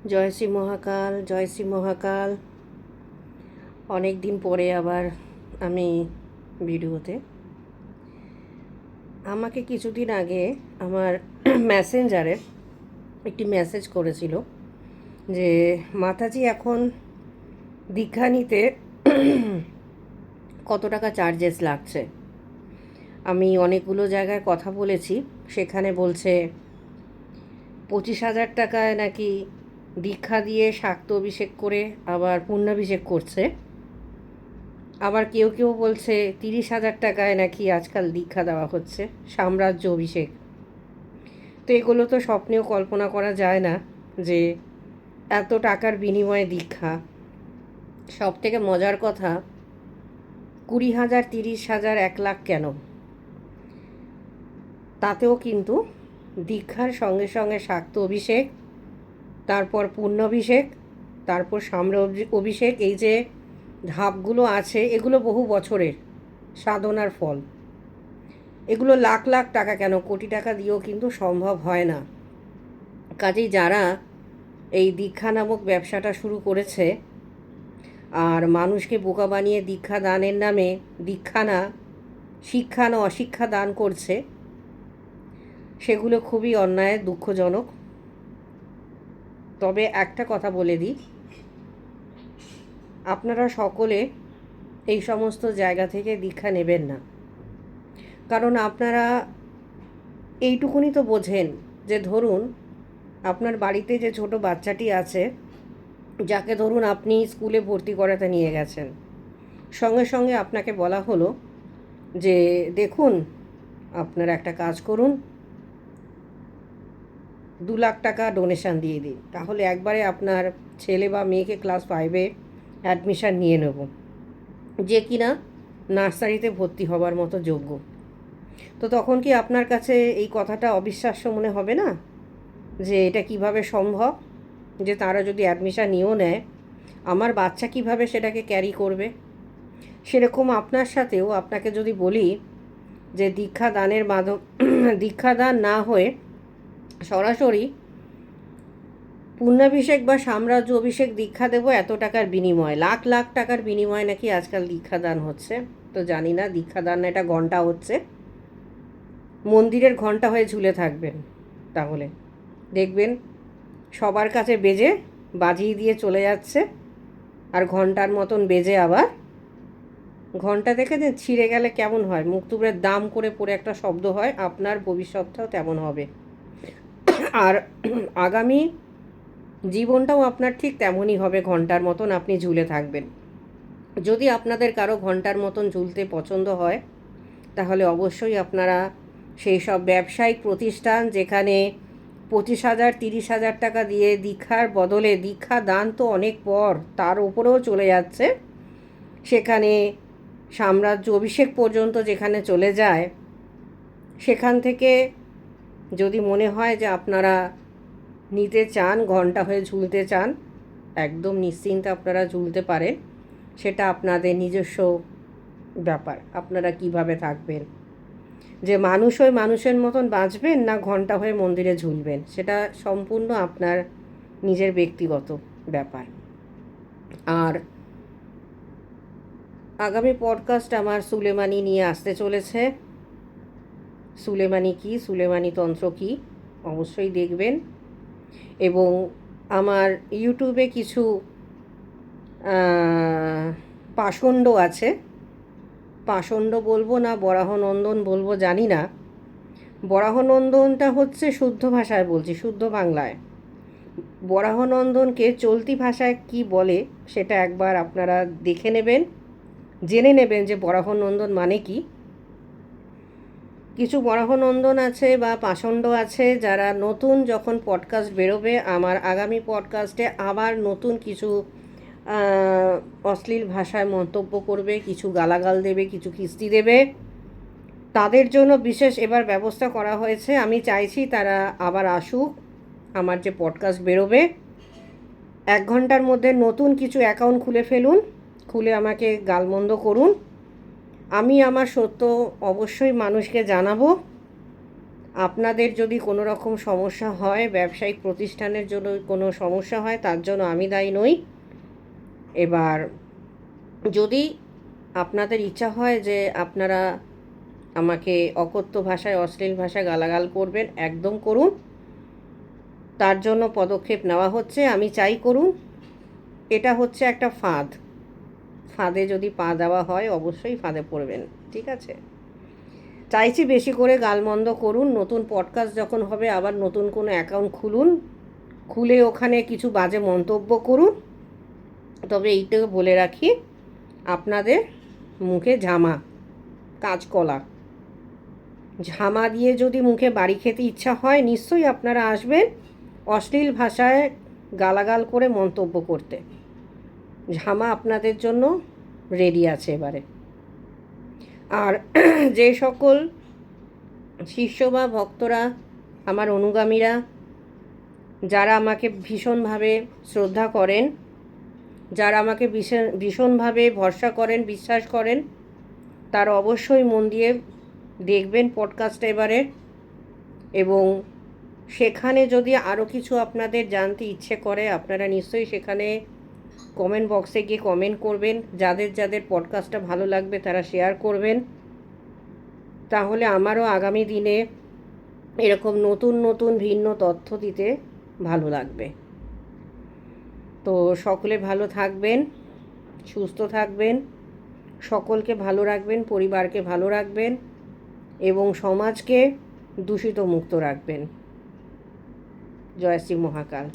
জয় শ্রী মহাকাল, জয় শ্রী মহাকাল। অনেক দিন পরে আবার আমি ভিডিওতে। আমাকে কিছুদিন আগে আমার মেসেঞ্জারে একটি মেসেজ করেছিল যে মাতাজি এখন দীক্ষা নিতে কত টাকা চার্জেস লাগছে। আমি অনেকগুলো জায়গায় কথা বলেছি, সেখানে বলছে 25,000 টাকায় নাকি দীক্ষা দিয়ে শাক্ত অভিষেক করে আবার পুণ্যাভিষেক করছে। আবার কেউ কেউ বলছে 30,000 টাকায় নাকি আজকাল দীক্ষা দেওয়া হচ্ছে, সাম্রাজ্য অভিষেক। তো এগুলো তো স্বপ্নেও কল্পনা করা যায় না যে এত টাকার বিনিময়ে দীক্ষা। সব থেকে মজার কথা, 20,000, 30,000, 1,00,000 কেন, তাতেও কিন্তু দীক্ষার সঙ্গে সঙ্গে শাক্ত অভিষেক, তারপর পুণ্যাভিষেক, তারপর সাম্রাজ্য অভিষেক, এই যে ধাপগুলো আছে এগুলো বহু বছরের সাধনার ফল। এগুলো লাখ লাখ টাকা কেন, কোটি টাকা দিয়েও কিন্তু সম্ভব হয় না। কাজেই যারা এই দীক্ষা নামক ব্যবসাটা শুরু করেছে আর মানুষকে বোকা বানিয়ে দীক্ষা দানের নামে দীক্ষা না, শিক্ষা না অশিক্ষা দান করছে, সেগুলো খুবই অন্যায়, দুঃখজনক। তবে একটা কথা বলে দিই, আপনারা সকলে এই সমস্ত জায়গা থেকে দীক্ষা নেবেন না। কারণ আপনারা এইটুকুনি তো বোঝেন যে ধরুন আপনার বাড়িতে যে ছোট বাচ্চাটি আছে, যাকে ধরুন আপনি স্কুলে ভর্তি করাতে নিয়ে গেছেন, সঙ্গে সঙ্গে আপনাকে বলা হলো যে দেখুন আপনারা একটা কাজ করুন, 2,00,000 টাকা ডোনেশান দিয়ে দিন, তাহলে একবারে আপনার ছেলে বা মেয়েকে ক্লাস 5-এ অ্যাডমিশান নিয়ে নেব, যে কিনা নার্সারিতে ভর্তি হবার মতো যোগ্য। তো তখন কি আপনার কাছে এই কথাটা অবিশ্বাস্য মনে হবে না যে এটা কিভাবে সম্ভব, যে তারা যদি অ্যাডমিশান নিয়েও নেয় আমার বাচ্চা কিভাবে সেটাকে ক্যারি করবে? সেরকম আপনার সাথেও আপনাকে যদি বলি যে দীক্ষাদানের মাধ্যম দীক্ষাদান না হয়ে সরাসরি পুণ্যাভিষেক বা সাম্রাজ্য অভিষেক দীক্ষা দেবো এত টাকার বিনিময়ে, লাখ লাখ টাকার বিনিময়ে নাকি আজকাল দীক্ষাদান হচ্ছে। তো জানি না, দীক্ষাদান এটা ঘন্টা হচ্ছে, মন্দিরের ঘন্টা হয়ে ঝুলে থাকবেন, তাহলে দেখবেন সবার কাছে বেজে বাজিয়ে দিয়ে চলে যাচ্ছে, আর ঘন্টার মতন বেজে আবার ঘন্টা দেখে যে ছিঁড়ে গেলে কেমন হয়, মুখ টুকরে দাম করে পড়ে একটা শব্দ হয়, আপনার ভবিষ্যৎটাও তেমন হবে। আর আগামী জীবনটাও আপনার ঠিক তেমনই হবে, ঘন্টার মতন আপনি ঝুলে থাকবেন। যদি আপনাদের কারো ঘন্টার মতন ঝুলতে পছন্দ হয়, তাহলে অবশ্যই আপনারা সেই সব ব্যবসায়িক প্রতিষ্ঠান যেখানে 25,000, 30,000 টাকা দিয়ে দীক্ষার বদলে, দীক্ষা দান তো অনেক পর, তার উপরেও চলে যাচ্ছে, সেখানে সাম্রাজ্য অভিষেক পর্যন্ত যেখানে চলে যায়, সেখান থেকে যদি মনে হয় যে আপনারা নিতে চান, ঘন্টা হয়ে ঝুলতে চান, একদম নিশ্চিন্তে আপনারা ঝুলতে পারেন। সেটা আপনাদের নিজস্ব ব্যাপার, আপনারা কিভাবে থাকবেন, যে মানুষ হয়ে মানুষের মতন বাঁচবেন না ঘন্টা হয়ে মন্দিরে ঝুলবেন, সেটা সম্পূর্ণ আপনার নিজের ব্যক্তিগত ব্যাপার। আর আগামী পডকাস্ট আমার সুলেমানি নিয়ে আসতে চলেছে। সুলেমানি কী, সুলেমানি তন্ত্র কী, অবশ্যই দেখবেন। এবং আমার ইউটিউবে কিছু পাষণ্ড আছে, পাষণ্ড বলবো না বরাহনন্দন বলবো জানি না। বরাহনন্দনটা হচ্ছে শুদ্ধ ভাষায় বলছি, শুদ্ধ বাংলায়। বরাহনন্দনকে চলতি ভাষায় কি বলে সেটা একবার আপনারা দেখে নেবেন, জেনে নেবেন যে বরাহনন্দন মানে কি। কিছু বরাহনন্দন আছে বা পাষণ্ড আছে যারা নতুন যখন পডকাস্ট বেরোবে, আমার আগামী পডকাস্টে আবার নতুন কিছু অশ্লীল ভাষায় মন্তব্য করবে, কিছু গালাগাল দেবে, কিছু খিস্তি দেবে, তাদের জন্য বিশেষ এবার ব্যবস্থা করা হয়েছে। আমি চাইছি তারা আবার আসুক, আমার যে পডকাস্ট বেরোবে 1 ঘন্টার মধ্যে নতুন কিছু অ্যাকাউন্ট খুলে ফেলুন, খুলে আমাকে গালমন্দ করুন, আমি আমার সত্য অবশ্যই মানুষকে জানাবো। আপনাদের যদি কোনো রকম সমস্যা হয়, ব্যবসায়িক প্রতিষ্ঠানের জন্য কোনো সমস্যা হয়, তার জন্য আমি দায়ী নই। এবার যদি আপনাদের ইচ্ছা হয় যে আপনারা আমাকে অকথ্য ভাষায়, অশ্লীল ভাষায় গালাগাল করবেন, একদম করুন, তার জন্য পদক্ষেপ নেওয়া হচ্ছে, আমি চাই করুন। এটা হচ্ছে একটা ফাঁদ, ফাঁদে যদি পা দেওয়া হয় অবশ্যই ফাঁদে পড়বেন, ঠিক আছে? চাইছি বেশি করে গালমন্দ করুন, নতুন পডকাস্ট যখন হবে আবার নতুন কোনো অ্যাকাউন্ট খুলুন, খুলে ওখানে কিছু বাজে মন্তব্য করুন। তবে এইটাকে বলে রাখি, আপনাদের মুখে ঝামা, কাঁচকলা, ঝামা দিয়ে যদি মুখে বাড়ি খেতে ইচ্ছা হয় নিশ্চয়ই আপনারা আসবেন অশ্লীল ভাষায় গালাগাল করে মন্তব্য করতে। ঝামা আপনাদের জন্য রেডি আছে এবারে। আর যে সকল শিষ্য বা ভক্তরা, আমার অনুগামীরা, যারা আমাকে ভীষণভাবে শ্রদ্ধা করেন, যারা আমাকে ভীষণভাবে ভরসা করেন, বিশ্বাস করেন, তারা অবশ্যই মন দিয়ে দেখবেন পডকাস্ট এবারে। এবং সেখানে যদি আরও কিছু আপনাদের জানতে ইচ্ছে করে, আপনারা নিশ্চয়ই সেখানে কমেন্ট বক্সে গিয়ে কমেন্ট করবেন। যাদের যাদের পডকাস্টটা ভালো লাগবে তারা শেয়ার করবেন, তাহলে আমারও আগামী দিনে এরকম নতুন নতুন ভিন্ন তথ্য দিতে ভালো লাগবে। তো সকলে ভালো থাকবেন, সুস্থ থাকবেন, সকলকে ভালো রাখবেন, পরিবারকে ভালো রাখবেন এবং সমাজকে দূষিত মুক্ত রাখবেন। জয় শ্রী মহাকাল।